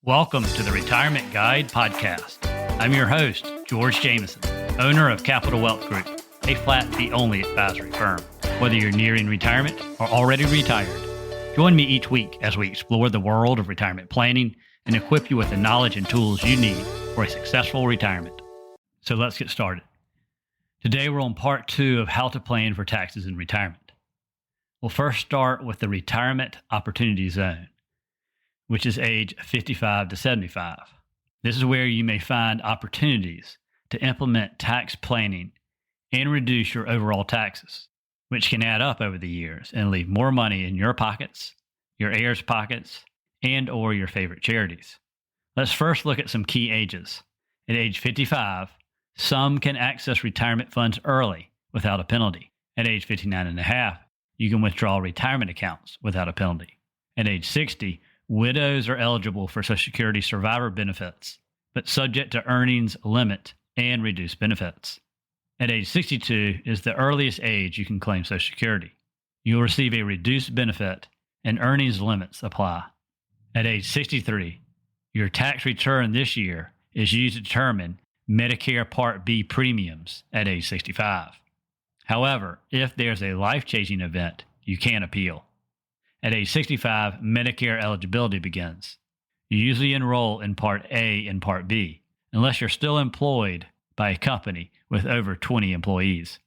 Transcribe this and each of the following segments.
Welcome to the Retirement Guide Podcast. I'm your host, George Jameson, owner of Capital Wealth Group, a flat fee only advisory firm. Whether you're nearing retirement or already retired, join me each week as we explore the world of retirement planning and equip you with the knowledge and tools you need for a successful retirement. So let's get started. Today we're on part 2 of how to plan for taxes in retirement. We'll first start with the Retirement Opportunity Zone, which is age 55 to 75. This is where you may find opportunities to implement tax planning and reduce your overall taxes, which can add up over the years and leave more money in your pockets, your heirs' pockets, and or your favorite charities. Let's first look at some key ages. At age 55, some can access retirement funds early without a penalty. At age 59 and a half, you can withdraw retirement accounts without a penalty. At age 60, widows are eligible for Social Security survivor benefits, but subject to earnings limit and reduced benefits. At age 62 is the earliest age you can claim Social Security. You'll receive a reduced benefit and earnings limits apply. At age 63, your tax return this year is used to determine Medicare Part B premiums at age 65. However, if there's a life-changing event, you can appeal. At age 65, Medicare eligibility begins. You usually enroll in Part A and Part B, unless you're still employed by a company with over 20 employees.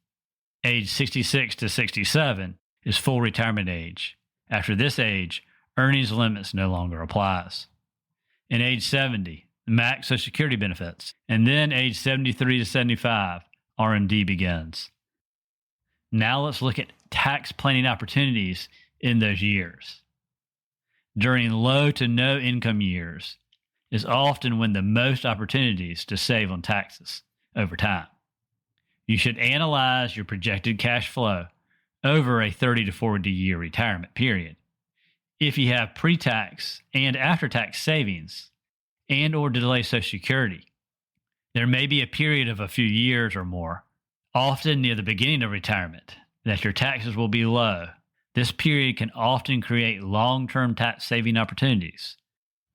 Age 66 to 67 is full retirement age. After this age, earnings limits no longer applies. In age 70, max Social Security benefits, and then age 73 to 75, RMD begins. Now let's look at tax planning opportunities in those years. During low to no income years is often when the most opportunities to save on taxes over time. You should analyze your projected cash flow over a 30 to 40 year retirement period. If you have pre-tax and after-tax savings and or delay Social Security, there may be a period of a few years or more, often near the beginning of retirement, that your taxes will be low. This period can often create long-term tax saving opportunities,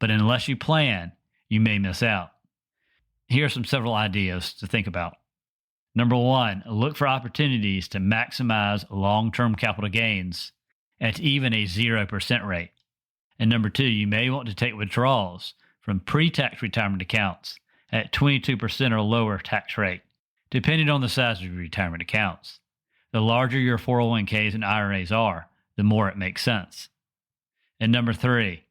but unless you plan, you may miss out. Here are several ideas to think about. Number 1, look for opportunities to maximize long-term capital gains at even a 0% rate. And number 2, you may want to take withdrawals from pre-tax retirement accounts at 22% or lower tax rate, depending on the size of your retirement accounts. The larger your 401ks and IRAs are, the more it makes sense. And number 3,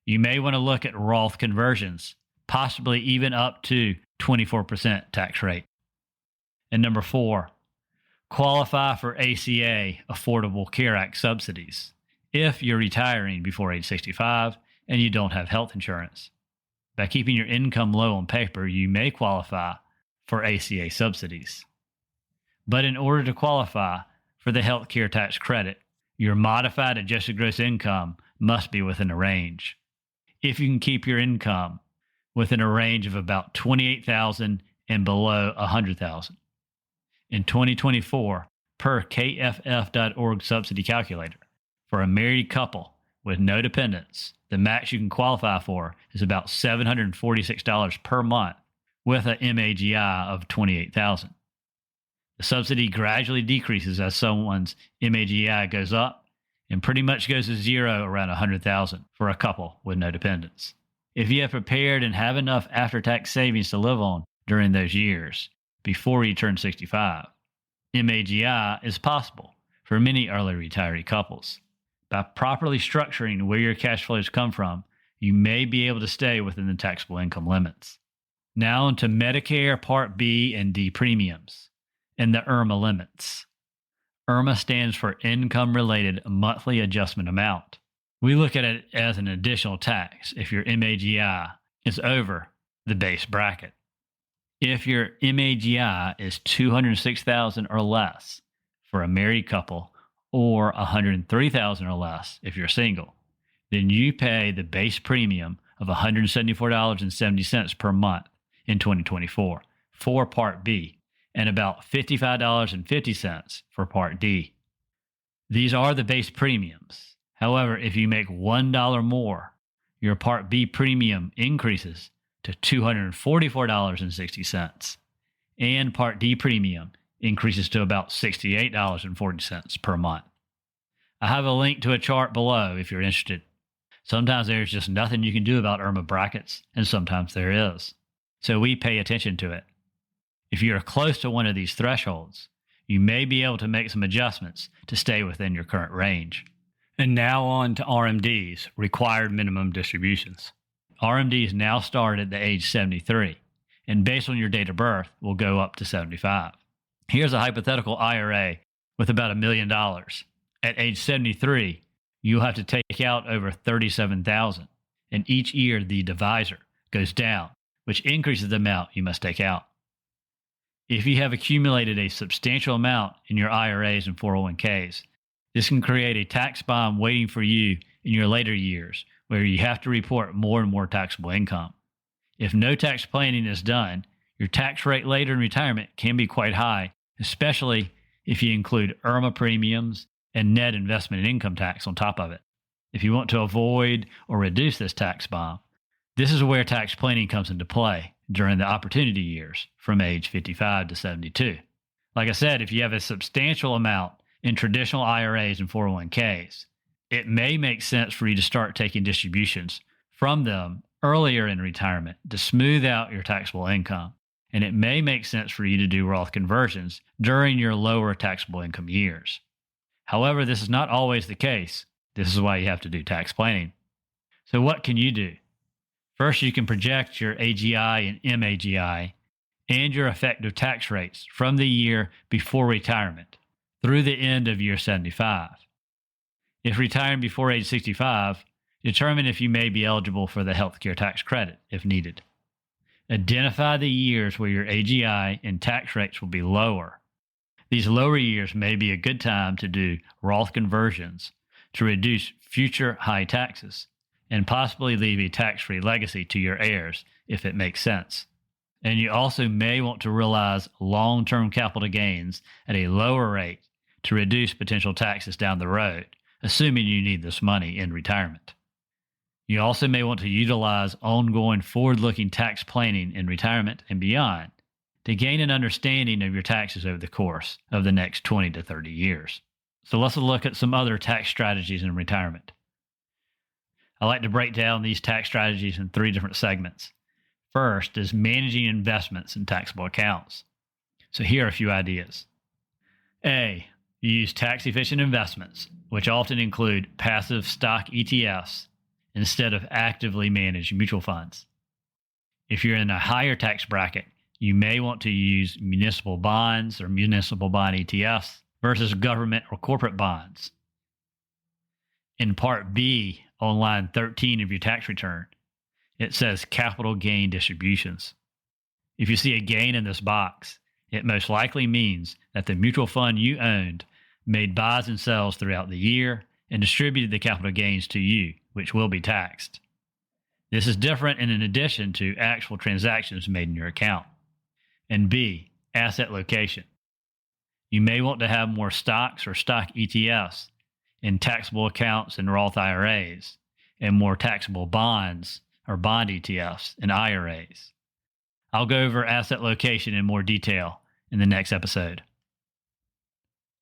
you may want to look at Roth conversions, possibly even up to 24% tax rate. And number 4, qualify for ACA, Affordable Care Act subsidies, if you're retiring before age 65 and you don't have health insurance. By keeping your income low on paper, you may qualify for ACA subsidies. But in order to qualify for the health care tax credit, your modified adjusted gross income must be within a range. If you can keep your income within a range of about $28,000 and below $100,000. In 2024, per kff.org subsidy calculator, for a married couple with no dependents, the max you can qualify for is about $746 per month with an MAGI of $28,000. The subsidy gradually decreases as someone's MAGI goes up and pretty much goes to zero around $100,000 for a couple with no dependents. If you have prepared and have enough after-tax savings to live on during those years before you turn 65, MAGI is possible for many early retiree couples. By properly structuring where your cash flows come from, you may be able to stay within the taxable income limits. Now onto Medicare Part B and D premiums and the IRMA limits. IRMA stands for Income-Related Monthly Adjustment Amount. We look at it as an additional tax if your MAGI is over the base bracket. If your MAGI is $206,000 or less for a married couple, or $103,000 or less if you're single, then you pay the base premium of $174.70 per month in 2024 for Part B, and about $55.50 for Part D. These are the base premiums. However, if you make $1 more, your Part B premium increases to $244.60, and Part D premium increases to about $68.40 per month. I have a link to a chart below if you're interested. Sometimes there's just nothing you can do about IRMA brackets, and sometimes there is. So we pay attention to it. If you're close to one of these thresholds, you may be able to make some adjustments to stay within your current range. And now on to RMDs, required minimum distributions. RMDs now start at the age 73, and based on your date of birth, will go up to 75. Here's a hypothetical IRA with about $1 million. At age 73, you'll have to take out over $37,000, and each year the divisor goes down, which increases the amount you must take out. If you have accumulated a substantial amount in your IRAs and 401ks, this can create a tax bomb waiting for you in your later years, where you have to report more and more taxable income. If no tax planning is done, your tax rate later in retirement can be quite high, especially if you include IRMA premiums and net investment and income tax on top of it. If you want to avoid or reduce this tax bomb, this is where tax planning comes into play during the opportunity years from age 55 to 72. Like I said, if you have a substantial amount in traditional IRAs and 401ks, it may make sense for you to start taking distributions from them earlier in retirement to smooth out your taxable income. And it may make sense for you to do Roth conversions during your lower taxable income years. However, this is not always the case. This is why you have to do tax planning. So what can you do? First, you can project your AGI and MAGI and your effective tax rates from the year before retirement through the end of year 75. If retiring before age 65, determine if you may be eligible for the healthcare tax credit if needed. Identify the years where your AGI and tax rates will be lower. These lower years may be a good time to do Roth conversions to reduce future high taxes and possibly leave a tax-free legacy to your heirs if it makes sense. And you also may want to realize long-term capital gains at a lower rate to reduce potential taxes down the road, assuming you need this money in retirement. You also may want to utilize ongoing forward-looking tax planning in retirement and beyond to gain an understanding of your taxes over the course of the next 20 to 30 years. So let's look at some other tax strategies in retirement. I like to break down these tax strategies in 3 different segments. First is managing investments in taxable accounts. So here are a few ideas. A, use tax-efficient investments, which often include passive stock ETFs instead of actively managed mutual funds. If you're in a higher tax bracket, you may want to use municipal bonds or municipal bond ETFs versus government or corporate bonds. In Part B, on line 13 of your tax return, it says capital gain distributions. If you see a gain in this box, it most likely means that the mutual fund you owned made buys and sells throughout the year and distributed the capital gains to you, which will be taxed. This is different and in addition to actual transactions made in your account. And B, asset location. You may want to have more stocks or stock ETFs in taxable accounts and Roth IRAs, and more taxable bonds or bond ETFs and IRAs. I'll go over asset location in more detail in the next episode.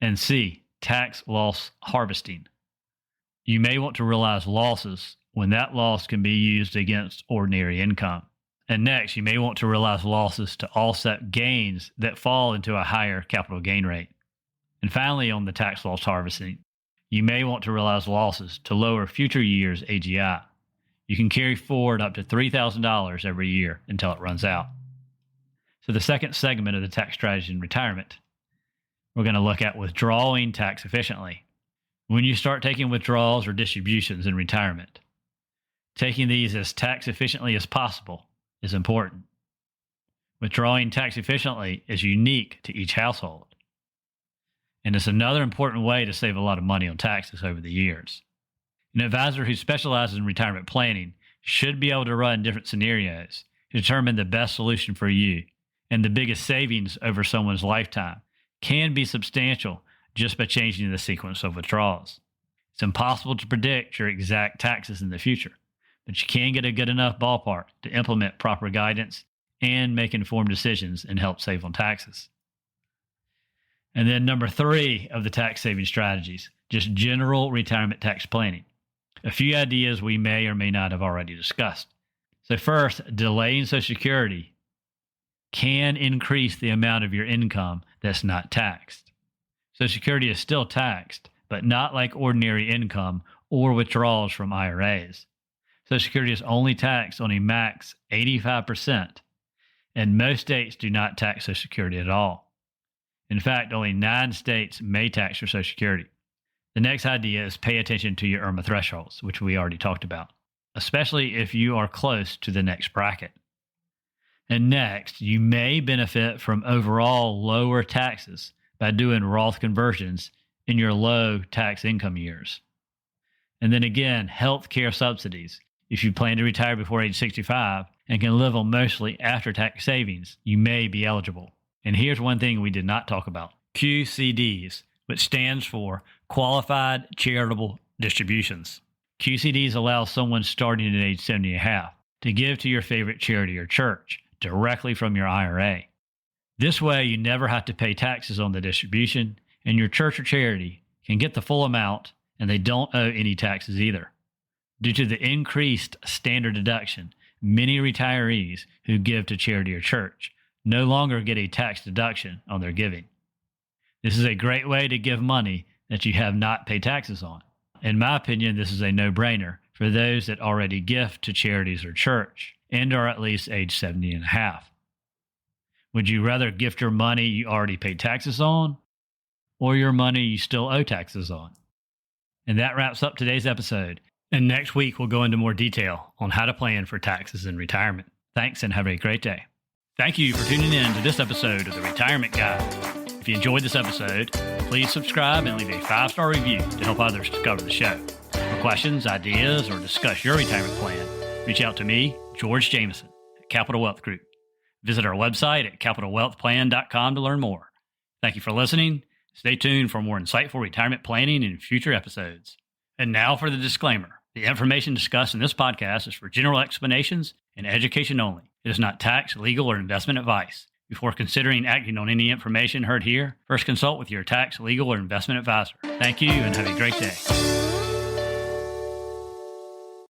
And C, tax loss harvesting. You may want to realize losses when that loss can be used against ordinary income. And next, you may want to realize losses to offset gains that fall into a higher capital gain rate. And finally, on the tax loss harvesting, you may want to realize losses to lower future years' AGI. You can carry forward up to $3,000 every year until it runs out. So the second segment of the tax strategy in retirement, we're going to look at withdrawing tax efficiently. When you start taking withdrawals or distributions in retirement, taking these as tax efficiently as possible is important. Withdrawing tax efficiently is unique to each household. And it's another important way to save a lot of money on taxes over the years. An advisor who specializes in retirement planning should be able to run different scenarios to determine the best solution for you, and the biggest savings over someone's lifetime can be substantial just by changing the sequence of withdrawals. It's impossible to predict your exact taxes in the future, but you can get a good enough ballpark to implement proper guidance and make informed decisions and help save on taxes. And then number 3 of the tax saving strategies, just general retirement tax planning. A few ideas we may or may not have already discussed. So first, delaying Social Security can increase the amount of your income that's not taxed. Social Security is still taxed, but not like ordinary income or withdrawals from IRAs. Social Security is only taxed on a max 85%, and most states do not tax Social Security at all. In fact, only 9 states may tax your Social Security. The next idea is pay attention to your IRMAA thresholds, which we already talked about, especially if you are close to the next bracket. And next, you may benefit from overall lower taxes by doing Roth conversions in your low tax income years. And then again, health care subsidies. If you plan to retire before age 65 and can live on mostly after-tax savings, you may be eligible. And here's one thing we did not talk about. QCDs, which stands for Qualified Charitable Distributions. QCDs allow someone starting at age 70 and a half to give to your favorite charity or church directly from your IRA. This way, you never have to pay taxes on the distribution, and your church or charity can get the full amount, and they don't owe any taxes either. Due to the increased standard deduction, many retirees who give to charity or church no longer get a tax deduction on their giving. This is a great way to give money that you have not paid taxes on. In my opinion, this is a no-brainer for those that already gift to charities or church and are at least age 70 and a half. Would you rather gift your money you already paid taxes on or your money you still owe taxes on? And that wraps up today's episode. And next week, we'll go into more detail on how to plan for taxes in retirement. Thanks and have a great day. Thank you for tuning in to this episode of The Retirement Guide. If you enjoyed this episode, please subscribe and leave a 5-star review to help others discover the show. For questions, ideas, or discuss your retirement plan, reach out to me, George Jameson, at Capital Wealth Group. Visit our website at capitalwealthplan.com to learn more. Thank you for listening. Stay tuned for more insightful retirement planning in future episodes. And now for the disclaimer. The information discussed in this podcast is for general explanations and education only. It is not tax, legal, or investment advice. Before considering acting on any information heard here, first consult with your tax, legal, or investment advisor. Thank you and have a great day.